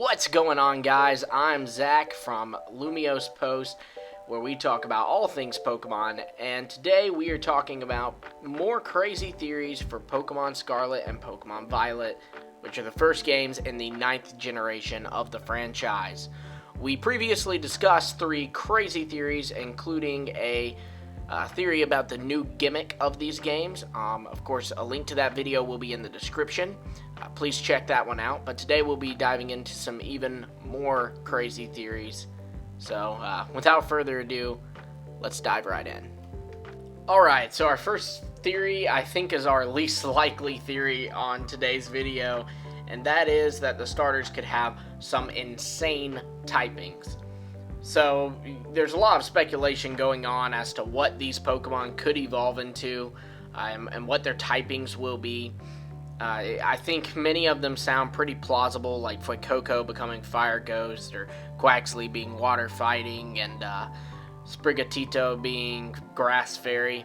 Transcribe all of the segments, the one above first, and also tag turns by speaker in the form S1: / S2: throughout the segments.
S1: What's going on, guys? I'm Zach from Lumios Post, where we talk about all things Pokemon, and today we are talking about more crazy theories for Pokemon Scarlet and Pokemon Violet, which are the first games in the 9th generation of the franchise. We previously discussed 3 crazy theories, including a theory about the new gimmick of these games. Of course, a link to that video will be in the description. Please check that one out. But today we'll be diving into some even more crazy theories. So, without further ado, let's dive right in. Alright, so our first theory, I think, is our least likely theory on today's video, and that is that the starters could have some insane typings. So, there's a lot of speculation going on as to what these Pokemon could evolve into, and what their typings will be. I think many of them sound pretty plausible, like Fuecoco becoming Fire Ghost, or Quaxly being Water Fighting, and Sprigatito being Grass Fairy.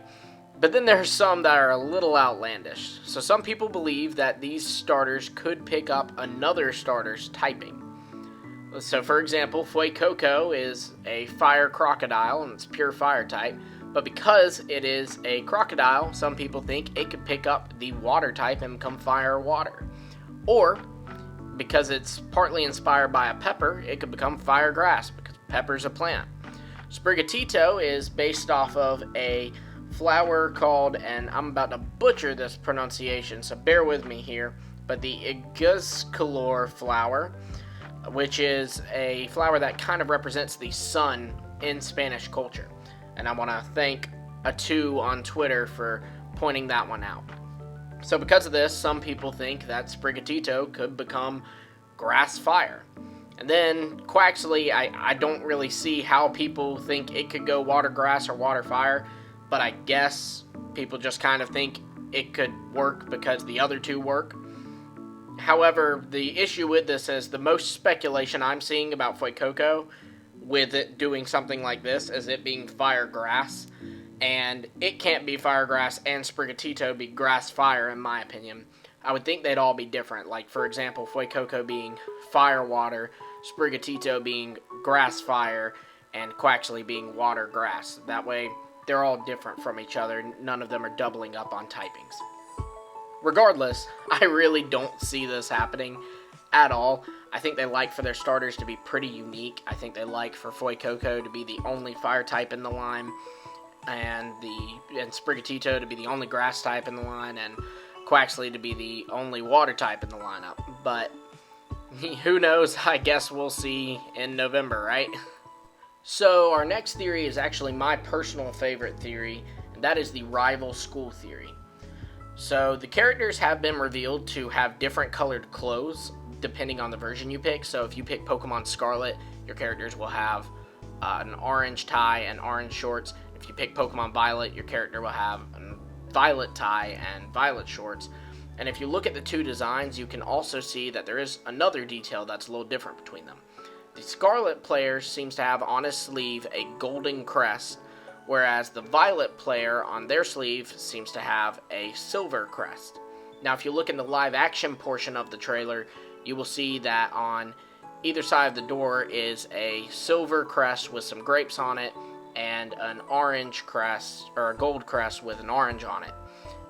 S1: But then there's some that are a little outlandish. So some people believe that these starters could pick up another starter's typing. So for example, Fuecoco is a Fire Crocodile, and it's pure Fire type. But because it is a crocodile, some people think it could pick up the water type and become fire or water. Or, because it's partly inspired by a pepper, it could become fire grass, because pepper's a plant. Sprigatito is based off of a flower called, and I'm about to butcher this pronunciation, so bear with me here, but the Iguzcolor flower, which is a flower that kind of represents the sun in Spanish culture. And I want to thank Atu on Twitter for pointing that one out. So because of this, some people think that Sprigatito could become Grass Fire. And then Quaxly, I don't really see how people think it could go Water Grass or Water Fire, but I guess people just kind of think it could work because the other two work. However, the issue with this is the most speculation I'm seeing about Fuecoco with it doing something like this is it being Fire Grass, and it can't be Fire Grass and Sprigatito be Grass Fire, in my opinion. I would think they'd all be different, like for example Fuecoco being Fire Water, Sprigatito being Grass Fire, and Quaxly being Water Grass. That way they're all different from each other, none of them are doubling up on typings. Regardless, I really don't see this happening at all. I think they like for their starters to be pretty unique. I think they like for Fuecoco to be the only fire type in the line, and Sprigatito to be the only grass type in the line, and Quaxly to be the only water type in the lineup. But who knows? I guess we'll see in November, right? So our next theory is actually my personal favorite theory, and that is the rival school theory. So the characters have been revealed to have different colored clothes depending on the version you pick. So if you pick Pokemon Scarlet, your characters will have an orange tie and orange shorts. If you pick Pokemon Violet, your character will have a violet tie and violet shorts. And if you look at the two designs, you can also see that there is another detail that's a little different between them. The Scarlet player seems to have on his sleeve a golden crest, whereas the Violet player on their sleeve seems to have a silver crest. Now if you look in the live action portion of the trailer, you will see that on either side of the door is a silver crest with some grapes on it, and an orange crest, or a gold crest with an orange on it.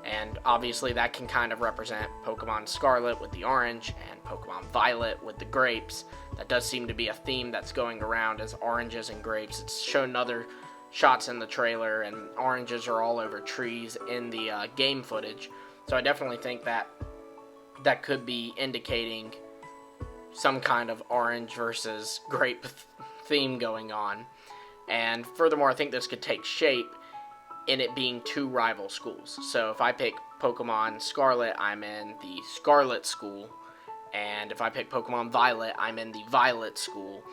S1: And obviously that can kind of represent Pokemon Scarlet with the orange, and Pokemon Violet with the grapes. That does seem to be a theme that's going around, as oranges and grapes. It's shown other shots in the trailer, and oranges are all over trees in the game footage. So I definitely think that could be indicating some kind of orange versus grape theme going on. And furthermore, I think this could take shape in it being 2 rival schools. So if I pick Pokemon Scarlet, I'm in the Scarlet school, and if I pick Pokemon Violet, I'm in the Violet school.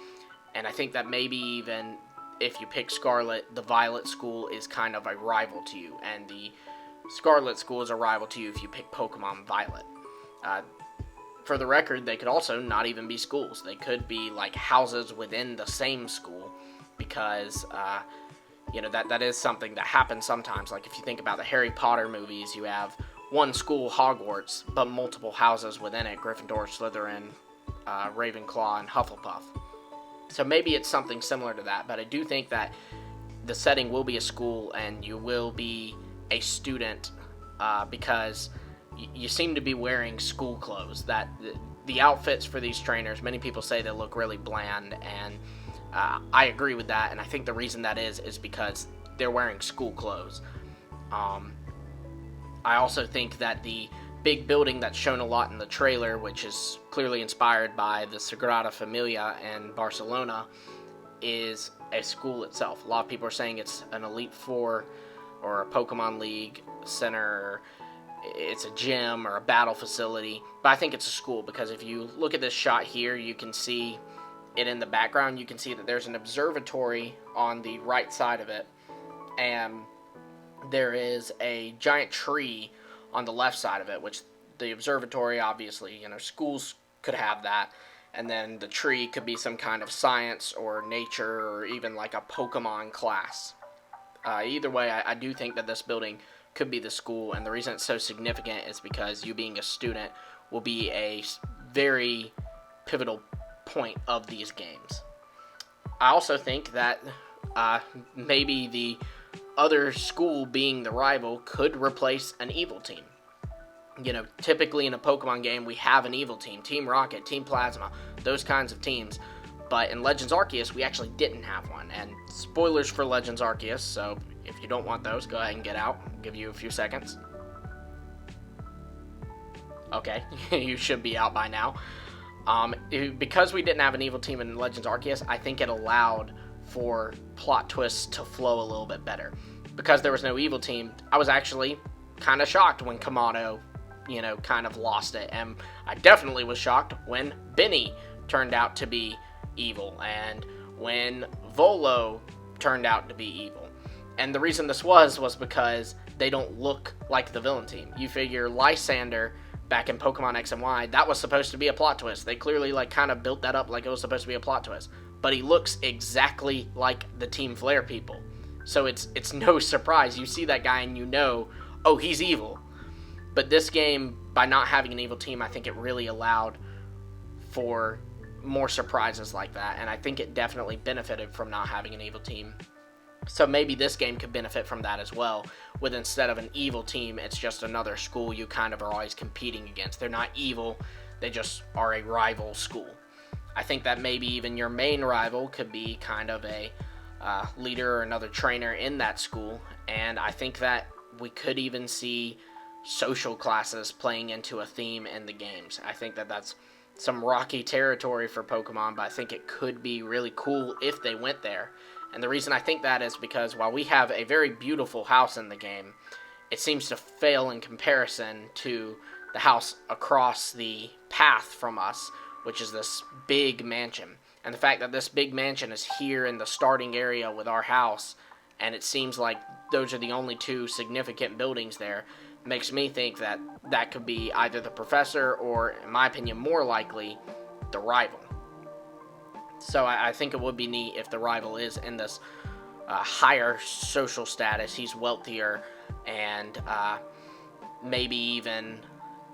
S1: And I think that maybe even if you pick Scarlet, the Violet school is kind of a rival to you, and the Scarlet school is a rival to you if you pick Pokemon Violet. For the record, they could also not even be schools. They could be like houses within the same school, because that is something that happens sometimes. Like if you think about the Harry Potter movies, you have one school, Hogwarts, but multiple houses within it: Gryffindor, Slytherin, Ravenclaw and Hufflepuff. So maybe it's something similar to that, but I do think that the setting will be a school and you will be a student because you seem to be wearing school clothes. That the outfits for these trainers, many people say they look really bland, and I agree with that. And I think the reason that is because they're wearing school clothes. I also think that the big building that's shown a lot in the trailer, which is clearly inspired by the Sagrada Familia in Barcelona, is a school itself. A lot of people are saying it's an Elite Four or a Pokemon League center. It's a gym or a battle facility, but I think it's a school because if you look at this shot here, you can see it in the background. You can see that there's an observatory on the right side of it, and there is a giant tree on the left side of it, which the observatory, obviously, schools could have that, and then the tree could be some kind of science or nature or even like a Pokemon class. Either way, I do think that this building could be the school, and the reason it's so significant is because you being a student will be a very pivotal point of these games. I also think that maybe the other school being the rival could replace an evil team. Typically in a Pokemon game, we have an evil team, Team Rocket, Team Plasma, those kinds of teams. But in Legends Arceus, we actually didn't have one. And spoilers for Legends Arceus, so if you don't want those, go ahead and get out. I'll give you a few seconds. Okay, you should be out by now. Because we didn't have an evil team in Legends Arceus, I think it allowed for plot twists to flow a little bit better. Because there was no evil team, I was actually kind of shocked when Kamado, kind of lost it. And I definitely was shocked when Benny turned out to be evil, and when Volo turned out to be evil. And the reason this was because they don't look like the villain team. You figure Lysander back in Pokemon X and Y, that was supposed to be a plot twist. They clearly kind of built that up like it was supposed to be a plot twist. But he looks exactly like the Team Flare people. So it's no surprise. You see that guy and oh, he's evil. But this game, by not having an evil team, I think it really allowed for more surprises like that, and I think it definitely benefited from not having an evil team. So maybe this game could benefit from that as well, with instead of an evil team, it's just another school you kind of are always competing against. They're not evil, they just are a rival school. I think that maybe even your main rival could be kind of a leader or another trainer in that school, and I think that we could even see social classes playing into a theme in the games. I think that that's some rocky territory for Pokemon, but I think it could be really cool if they went there. And the reason I think that is because while we have a very beautiful house in the game, it seems to fail in comparison to the house across the path from us, which is this big mansion. And the fact that this big mansion is here in the starting area with our house, and it seems like those are the only two significant buildings there, makes me think that that could be either the professor or, in my opinion, more likely, the rival. So I think it would be neat if the rival is in this higher social status. He's wealthier, and maybe even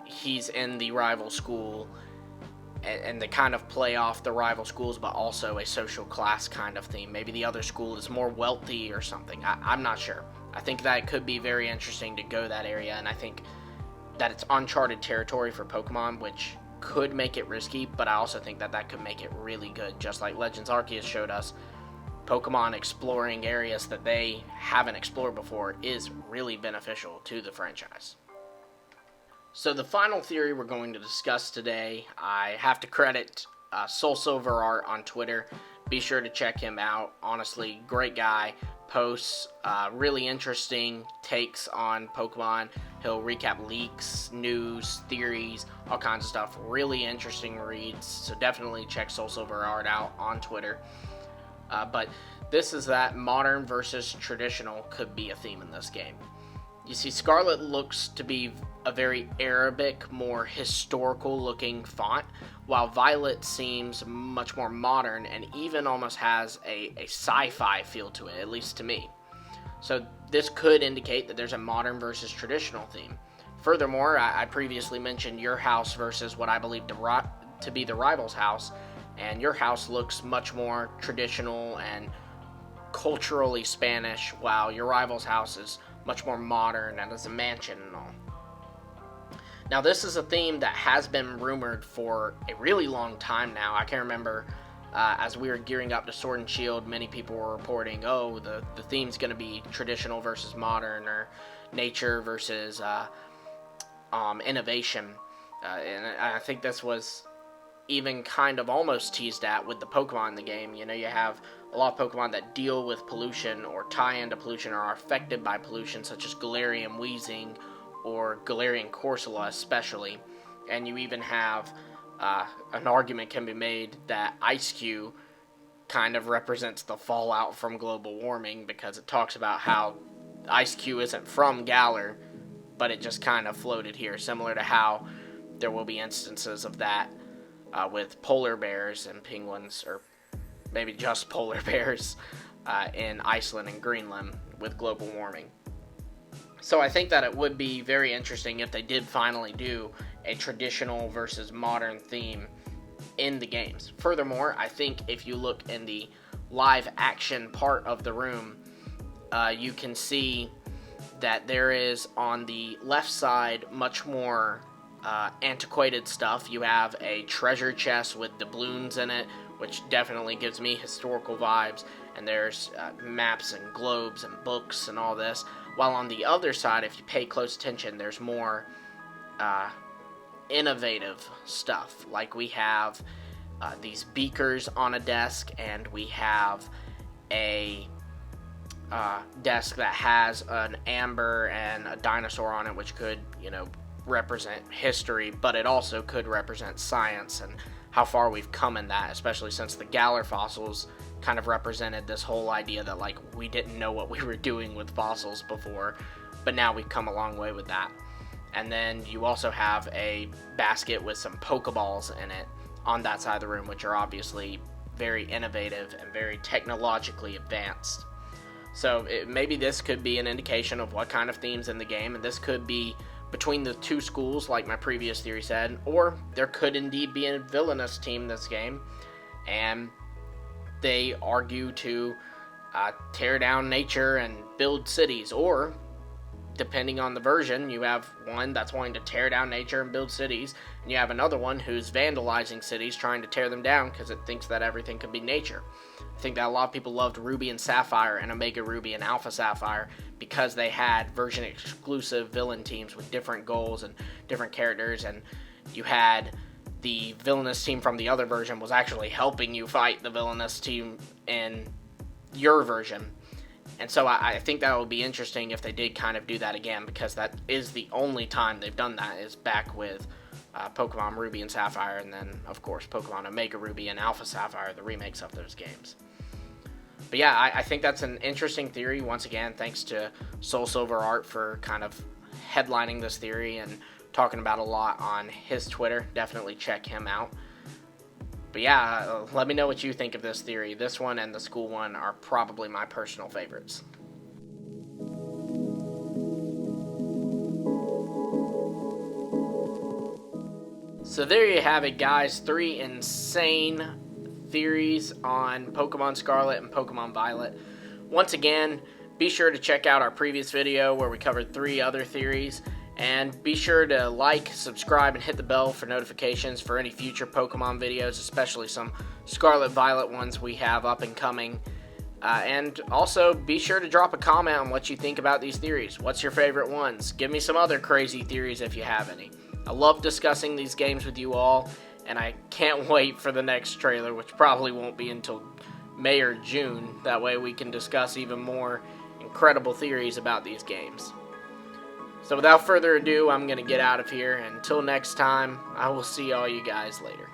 S1: he's in the rival school, and they kind of play off the rival schools, but also a social class kind of theme. Maybe the other school is more wealthy or something. I'm not sure. I think that it could be very interesting to go that area, and I think that it's uncharted territory for Pokemon, which could make it risky, but I also think that that could make it really good. Just like Legends Arceus showed us, Pokemon exploring areas that they haven't explored before is really beneficial to the franchise. So the final theory we're going to discuss today, I have to credit Soul Silver Art on Twitter. Be sure to check him out. Honestly, great guy. Posts really interesting takes on Pokemon. He'll recap leaks, news, theories, all kinds of stuff. Really interesting reads. So definitely check Soul Silver Art out on Twitter. But this is that modern versus traditional could be a theme in this game. You see, Scarlet looks to be a very Arabic, more historical-looking font, while Violet seems much more modern and even almost has a sci-fi feel to it, at least to me. So this could indicate that there's a modern versus traditional theme. Furthermore, I previously mentioned your house versus what I believe to be the rival's house, and your house looks much more traditional and culturally Spanish, while your rival's house is much more modern and is a mansion and all. Now, this is a theme that has been rumored for a really long time now. I can remember as we were gearing up to Sword and Shield, many people were reporting, oh, the theme's going to be traditional versus modern, or nature versus innovation. And I think this was even kind of almost teased at with the Pokemon in the game. You know, you have a lot of Pokemon that deal with pollution or tie into pollution or are affected by pollution, such as Galarian Weezing or Galarian Corsola especially. And you even have an argument can be made that Ice-Q kind of represents the fallout from global warming, because it talks about how Ice-Q isn't from Galar, but it just kind of floated here, similar to how there will be instances of that with polar bears and penguins, or maybe just polar bears in Iceland and Greenland with global warming. So I think that it would be very interesting if they did finally do a traditional versus modern theme in the games. Furthermore, I think if you look in the live action part of the room, you can see that there is on the left side much more antiquated stuff. You have a treasure chest with doubloons in it, which definitely gives me historical vibes, and there's maps and globes and books and all this. While on the other side, if you pay close attention, there's more innovative stuff. Like we have these beakers on a desk, and we have a desk that has an amber and a dinosaur on it, which could, represent history, but it also could represent science and how far we've come in that, especially since the Galar fossils kind of represented this whole idea that, like, we didn't know what we were doing with fossils before, but now we've come a long way with that. And then you also have a basket with some Pokeballs in it on that side of the room, which are obviously very innovative and very technologically advanced. So maybe this could be an indication of what kind of themes in the game, and this could be between the two schools, like my previous theory said, or there could indeed be a villainous team this game, and they argue to tear down nature and build cities, or depending on the version, you have one that's wanting to tear down nature and build cities, and you have another one who's vandalizing cities, trying to tear them down because it thinks that everything can be nature. I think that a lot of people loved Ruby and Sapphire and Omega Ruby and Alpha Sapphire because they had version exclusive villain teams with different goals and different characters, and you had the villainous team from the other version was actually helping you fight the villainous team in your version. And so I think that would be interesting if they did kind of do that again, because that is the only time they've done that, is back with Pokemon Ruby and Sapphire, and then, of course, Pokemon Omega Ruby and Alpha Sapphire, the remakes of those games. But yeah, I think that's an interesting theory. Once again, thanks to Soul Silver Art for kind of headlining this theory and talking about a lot on his Twitter. Definitely check him out. But yeah, let me know what you think of this theory. This one and the school one are probably my personal favorites. So there you have it, guys. 3 insane theories on Pokemon Scarlet and Pokemon Violet. Once again, be sure to check out our previous video where we covered 3 other theories. And be sure to like, subscribe, and hit the bell for notifications for any future Pokemon videos, especially some Scarlet Violet ones we have up and coming. And also, be sure to drop a comment on what you think about these theories. What's your favorite ones? Give me some other crazy theories if you have any. I love discussing these games with you all, and I can't wait for the next trailer, which probably won't be until May or June. That way we can discuss even more incredible theories about these games. So without further ado, I'm going to get out of here. Until next time, I will see all you guys later.